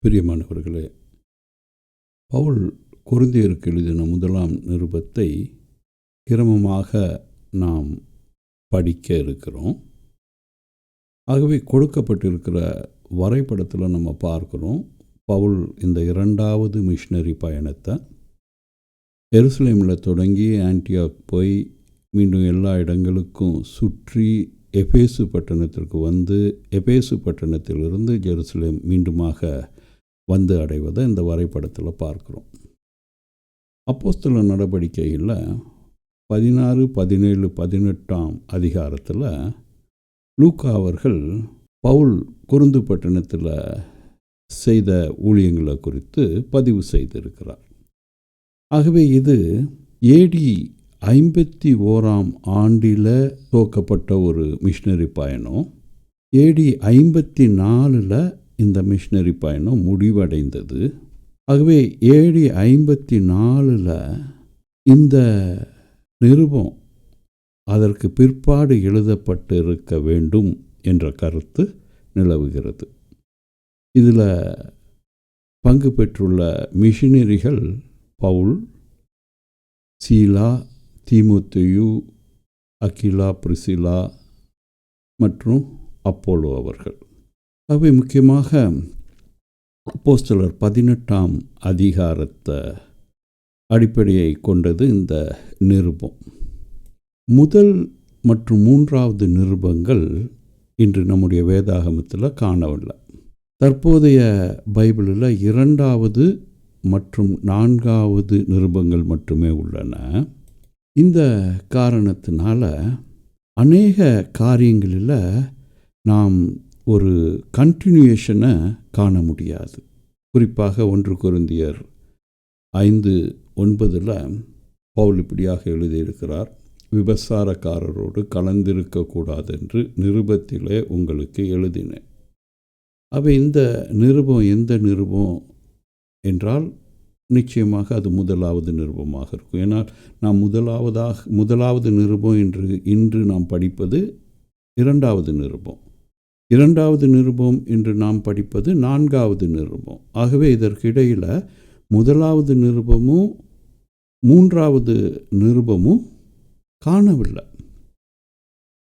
பிரியமானவர்களே, பவுல் கொரிந்தியருக்கு எழுதின முதலாம் நிருபத்தை கிரமமாக நாம் படிக்க இருக்கிறோம். ஆகவே கொடுக்கப்பட்டிருக்கிற வரைபடத்தில் நம்ம பார்க்குறோம், பவுல் இந்த இரண்டாவது மிஷனரி பயணத்தை எருசலேமில் தொடங்கி ஆன்டியாக் போய் மீண்டும் எல்லா இடங்களுக்கும் சுற்றி எபேசு பட்டணத்திற்கு வந்து எபேசு பட்டணத்திலிருந்து ஜெருசலேம் மீண்டுமாக வந்து அடைவதை இந்த வரைபடத்தில் பார்க்குறோம். அப்போஸ்தலர் நடவடிக்கையில் 16, 17, 18 அதிகாரத்தில் லூக்கா அவர்கள் பவுல் கொரிந்து பட்டணத்தில் செய்த ஊழியங்களை குறித்து பதிவு செய்திருக்கிறார். ஆகவே இது ஏடி 51 துவக்கப்பட்ட ஒரு மிஷனரி பயணம். ஏடி 54 இந்த மிஷனரி பயணம் முடிவடைந்தது. ஆகவே ஏடி 54 இந்த நிருபம் அதற்கு பிற்பாடு எழுதப்பட்டிருக்க வேண்டும் என்ற கருத்து நிலவுகிறது. இதில் பங்கு பெற்றுள்ள மிஷனரிகள் பவுல், சீலா, தீமோத்தேயு, அகிலா, பிரிசிலா மற்றும் அப்போலோ அவர்கள். ஆகவே முக்கியமாக அப்போஸ்தலர் 18 அதிகாரத்தை அடிப்படையை கொண்டது இந்த நிருபம். முதல் மற்றும் 3வது நிருபங்கள் இன்று நம்முடைய வேதாகமத்தில் காணவில்லை. தற்போதைய பைபிளில் 2வது மற்றும் 4வது நிருபங்கள் மட்டுமே உள்ளன. இந்த காரணத்தினால அநேக காரியங்களில் நாம் ஒரு கண்டினியூஷனை காண முடியாது. குறிப்பாக 1 கொரிந்தியர் 5:9 பவுல் இப்படியாக எழுதியிருக்கிறார்: விபசாரக்காரரோடு கலந்திருக்கக்கூடாது என்று நிருபத்திலே உங்களுக்கு எழுதினேன். அவை இந்த நிருபம் எந்த நிருபம் என்றால் நிச்சயமாக அது முதலாவது நிருபமாக இருக்கும். ஏன்னால் நாம் முதலாவது நிருபம் என்று இன்று நாம் படிப்பது 2வது நிருபம், 2வது நிருபம் என்று நாம் படிப்பது 4வது நிருபம். ஆகவே இதற்கு இடையில் முதலாவது நிருபமும் 3வது நிருபமும் காணவில்லை.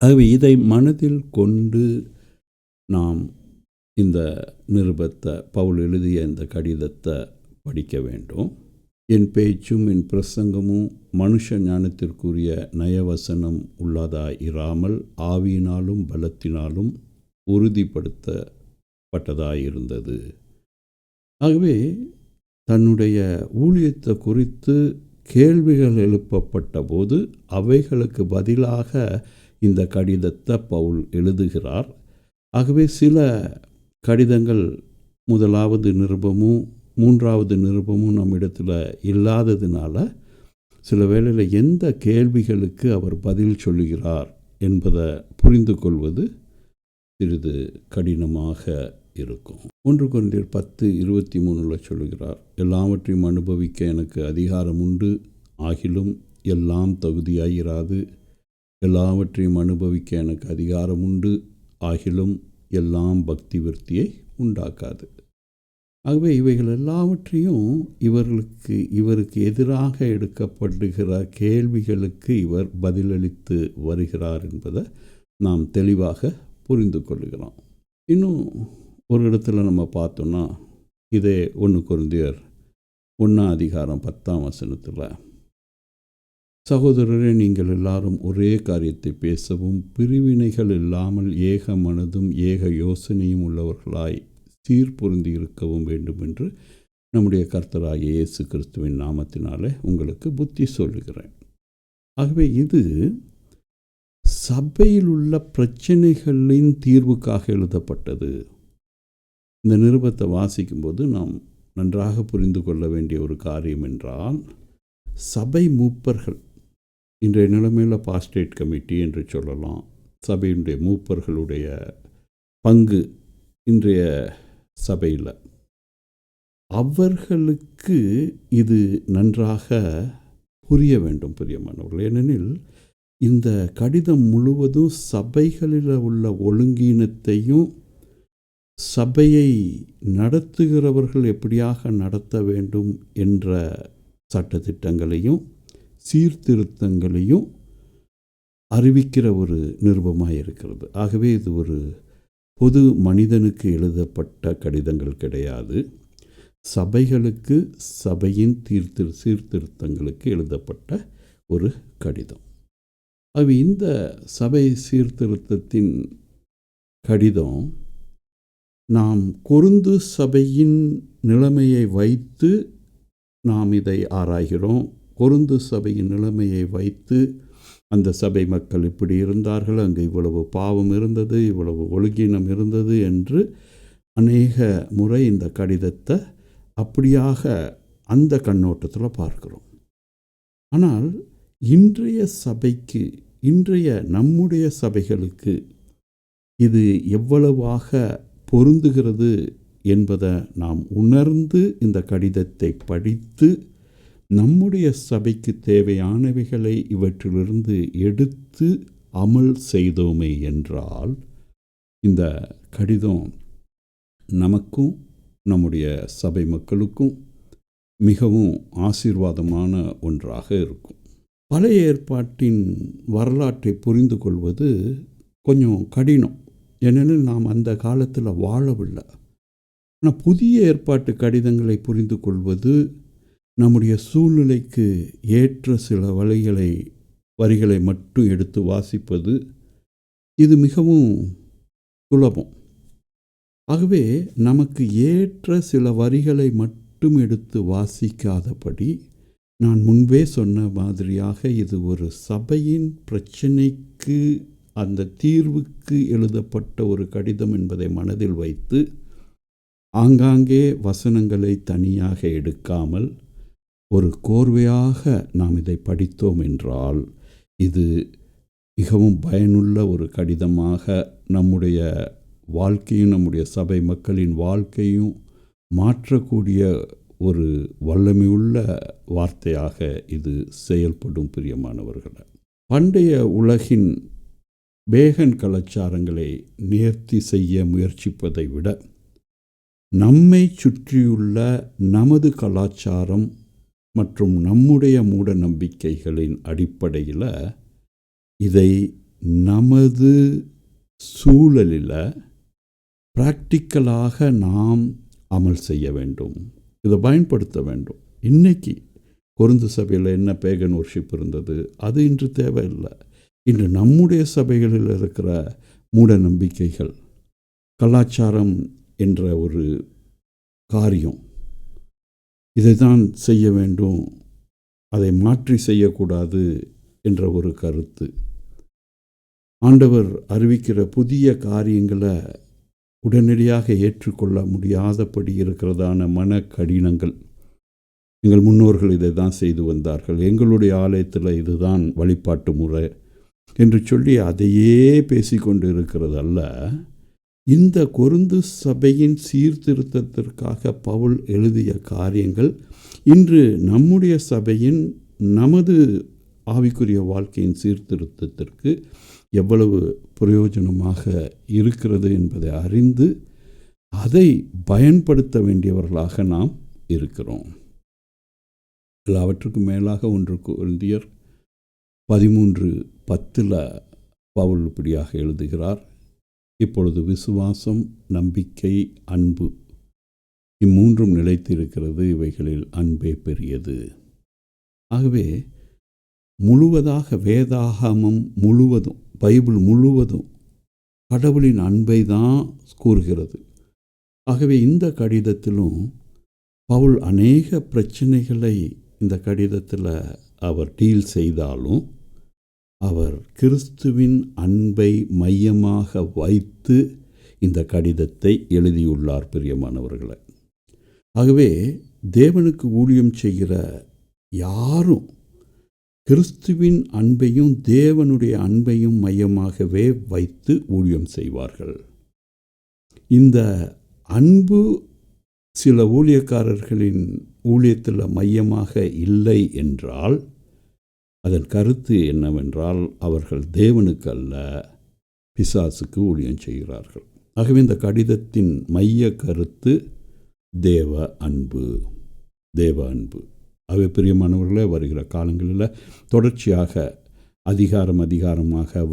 ஆகவே இதை மனதில் கொண்டு நாம் இந்த நிருபத்தை, பவுல் எழுதிய இந்த கடிதத்தை படிக்க வேண்டும். என் பேச்சும் என் பிரசங்கமும் மனுஷ ஞானத்திற்குரிய நயவசனம் உள்ளதாய் இராமல் ஆவியினாலும் பலத்தினாலும் உறுதிப்படுத்தப்பட்டதாயிருந்தது. ஆகவே தன்னுடைய ஊழியத்தை குறித்து கேள்விகள் எழுப்பப்பட்ட போது அவைகளுக்கு பதிலாக இந்த கடிதத்தை பவுல் எழுதுகிறார். ஆகவே சில கடிதங்கள் முதலாவது நிருபமும் 3வது நிருபமும் நம்மிடத்தில் இல்லாததினால சில வேளையில் எந்த கேள்விகளுக்கு அவர் பதில் சொல்லுகிறார் என்பதை புரிந்து கொள்வது சிறிது கடினமாக இருக்கும். 1 கொரிந்தியர் 10:23 சொல்லுகிறார்: எல்லாவற்றையும் அனுபவிக்க எனக்கு அதிகாரம் உண்டு, ஆகிலும் எல்லாம் தகுதியாயிராது. எல்லாவற்றையும் அனுபவிக்க எனக்கு அதிகாரம் உண்டு, ஆகிலும் எல்லாம் பக்தி விருத்தியை உண்டாக்காது. ஆகவே இவைகள் எல்லாவற்றையும் இவருக்கு எதிராக எடுக்கப்படுகிற கேள்விகளுக்கு இவர் பதிலளித்து வருகிறார் என்பதை நாம் தெளிவாக புரிந்து கொள்கிறோம். இன்னும் ஒரு இடத்துல நம்ம பார்த்தோன்னா, இதே 1 கொரிந்தியர் 1 அதிகாரம் 10 சகோதரரே, நீங்கள் எல்லாரும் ஒரே காரியத்தை பேசவும் பிரிவினைகள் இல்லாமல் ஏக மனதும் ஏக யோசனையும் உள்ளவர்களாய் சீர்பொருந்தி இருக்கவும் வேண்டும் என்று நம்முடைய கர்த்தராகிய இயேசு கிறிஸ்துவின் நாமத்தினாலே உங்களுக்கு புத்தி சொல்லுகிறேன். ஆகவே இது சபையில் உள்ள பிரச்சனைகளின் தீர்வுக்காக எழுதப்பட்டது. இந்த நிருபத்தை வாசிக்கும்போது நாம் நன்றாக புரிந்து கொள்ள வேண்டிய ஒரு காரியம் என்றால், சபை மூப்பர்கள், இன்றைய நிலைமையில் பாஸ்டேட் கமிட்டி என்று சொல்லலாம், சபையினுடைய மூப்பர்களுடைய பங்கு இன்றைய சபையில், அவர்களுக்கு இது நன்றாக புரிய வேண்டும் பிரியமானவர்கள். ஏனெனில் இந்த கடிதம் முழுவதும் சபைகளில் உள்ள ஒழுங்கீனத்தையும் சபையை நடத்துகிறவர்கள் எப்படியாக நடத்த வேண்டும் என்ற சட்டதிட்டங்களையும் சீர்திருத்தங்களையும் அறிவிக்கிற ஒரு நிருபமாக இருக்கிறது. ஆகவே இது ஒரு பொது மனிதனுக்கு எழுதப்பட்ட கடிதங்கள் கிடையாது. சபைகளுக்கு, சபையின் சீர்திருத்தங்களுக்கு எழுதப்பட்ட ஒரு கடிதம். ஆகவே இந்த சபை சீர்திருத்தத்தின் கடிதம் நாம் கொரிந்து சபையின் நிலைமையை வைத்து நாம் இதை ஆராய்கிறோம். கொரிந்து சபையின் நிலைமையை வைத்து அந்த சபை மக்கள் இப்படி இருந்தார்கள், அங்கே இவ்வளவு பாவம் இருந்தது, இவ்வளவு ஒழுங்கீனம் இருந்தது என்று அநேக முறை இந்த கடிதத்தை அப்படியாக அந்த கண்ணோட்டத்தில் பார்க்கிறோம். ஆனால் இன்றைய சபைக்கு, இன்றைய நம்முடைய சபைகளுக்கு இது எவ்வளவாக பொருந்துகிறது என்பதை நாம் உணர்ந்து இந்த கடிதத்தை படித்து நம்முடைய சபைக்கு தேவையானவைகளை இவற்றிலிருந்து எடுத்து அமல் செய்தோமே என்றால் இந்த கடிதம் நமக்கும் நம்முடைய சபை மக்களுக்கும் மிகவும் ஆசீர்வாதமான ஒன்றாக இருக்கும். பழைய ஏற்பாட்டின் வரலாற்றை புரிந்து கொள்வது கொஞ்சம் கடினம், ஏனெனில் நாம் அந்த காலத்தில் வாழவில்லை. ஆனால் புதிய ஏற்பாட்டு கடிதங்களை புரிந்து கொள்வது, நம்முடைய சூழ்நிலைக்கு ஏற்ற சில வரிகளை மட்டும் எடுத்து வாசிப்பது, இது மிகவும் சுலபம். ஆகவே நமக்கு ஏற்ற சில வரிகளை மட்டும் எடுத்து வாசிக்காதபடி, நான் முன்பே சொன்ன மாதிரியாக இது ஒரு சபையின் பிரச்சனைக்கு, அந்த தீர்வுக்கு எழுதப்பட்ட ஒரு கடிதம் என்பதை மனதில் வைத்து ஆங்காங்கே வசனங்களை தனியாக எடுக்காமல் ஒரு கோர்வையாக நாம் இதை படித்தோம் என்றால் இது மிகவும் பயனுள்ள ஒரு கடிதமாக நம்முடைய வாழ்க்கையும் நம்முடைய சபை மக்களின் வாழ்க்கையும் மாற்றக்கூடிய ஒரு வல்லமையுள்ள வார்த்தையாக இது செயல்படும். பிரியமானவர்களே, பண்டைய உலகின் பேகன் கலாச்சாரங்களை நேர்த்தி செய்ய முயற்சிப்பதை விட நம்மை சுற்றியுள்ள நமது கலாச்சாரம் மற்றும் நம்முடைய மூட நம்பிக்கைகளின் அடிப்படையில் இதை நமது சூழலில் பிராக்டிக்கலாக நாம் அமல் செய்ய வேண்டும், இதை பயன்படுத்த வேண்டும். இன்றைக்கி கொரிந்து சபையில் என்ன பேகன் வர்ஷிப் இருந்தது, அது இன்று தேவையில்லை. இன்று நம்முடைய சபைகளில் இருக்கிற மூட நம்பிக்கைகள், கலாச்சாரம் என்ற ஒரு காரியம், இதை தான் செய்ய வேண்டும், அதை மாற்றி செய்யக்கூடாது என்ற ஒரு கருத்து, ஆண்டவர் அறிவிக்கிற புதிய காரியங்களை உடனடியாக ஏற்றுக்கொள்ள முடியாதபடி இருக்கிறதான மன கடினங்கள். எங்கள் முன்னோர்கள் இதை தான் செய்து வந்தார்கள், எங்களுடைய ஆலயத்தில் இதுதான் வழிபாட்டு முறை என்று சொல்லி அதையே பேசிக்கொண்டு இருக்கிறது அல்ல. இந்த கொரிந்து சபையின் சீர்திருத்தத்திற்காக பவுல் எழுதிய காரியங்கள் இன்று நம்முடைய சபையின், நமது ஆவிக்குரிய வாழ்க்கையின் சீர்திருத்தத்திற்கு எவ்வளவு பிரயோஜனமாக இருக்கிறது என்பதை அறிந்து அதை பயன்படுத்த வேண்டியவர்களாக நாம் இருக்கிறோம். எல்லாவற்றுக்கும் மேலாக 1 கொரிந்தியர் 13:10 பவுல் இப்படியாக எழுதுகிறார்: இப்பொழுது விசுவாசம், நம்பிக்கை, அன்பு இம்மூன்றும் நிலைத்திருக்கிறது, இவைகளில் அன்பே பெரியது. ஆகவே முழுவதாக வேதாகமம் முழுவதும், பைபிள் முழுவதும் கடவுளின் அன்பை தான் கூறுகிறது. ஆகவே இந்த கடிதத்திலும் பவுல் அநேக பிரச்சனைகளை இந்த கடிதத்தில் அவர் டீல் செய்தாலும் அவர் கிறிஸ்துவின் அன்பை மையமாக வைத்து இந்த கடிதத்தை எழுதியுள்ளார். பிரியமானவர்களே, ஆகவே தேவனுக்கு ஊழியம் செய்கிற யாரும் கிறிஸ்துவின் அன்பையும் தேவனுடைய அன்பையும் மையமாகவே வைத்து ஊழியம் செய்வார்கள். இந்த அன்பு சில ஊழியக்காரர்களின் ஊழியத்தில் மையமாக இல்லை என்றால் அதன் கருத்து என்னவென்றால் அவர்கள் தேவனுக்கு அல்ல, பிசாசுக்கு ஊழியம் செய்கிறார்கள். ஆகவே இந்த கடிதத்தின் மைய கருத்து தேவ அன்பு. தேவ அன்பு. ஆகவே பிரியமானவர்களே, வருகிற காலங்களில் தொடர்ச்சியாக அதிகாரமாக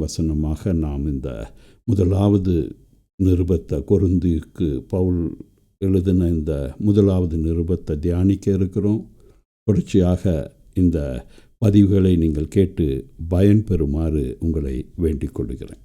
வசனமாக நாம் இந்த முதலாவது நிருபத்தை, கொரிந்தியருக்கு பவுல் எழுதின இந்த முதலாவது நிருபத்தை தியானிக்க இருக்கிறோம். தொடர்ச்சியாக இந்த பதிவுகளை நீங்கள் கேட்டு பயன்பெறுமாறு உங்களை வேண்டிக் கொள்கிறேன்.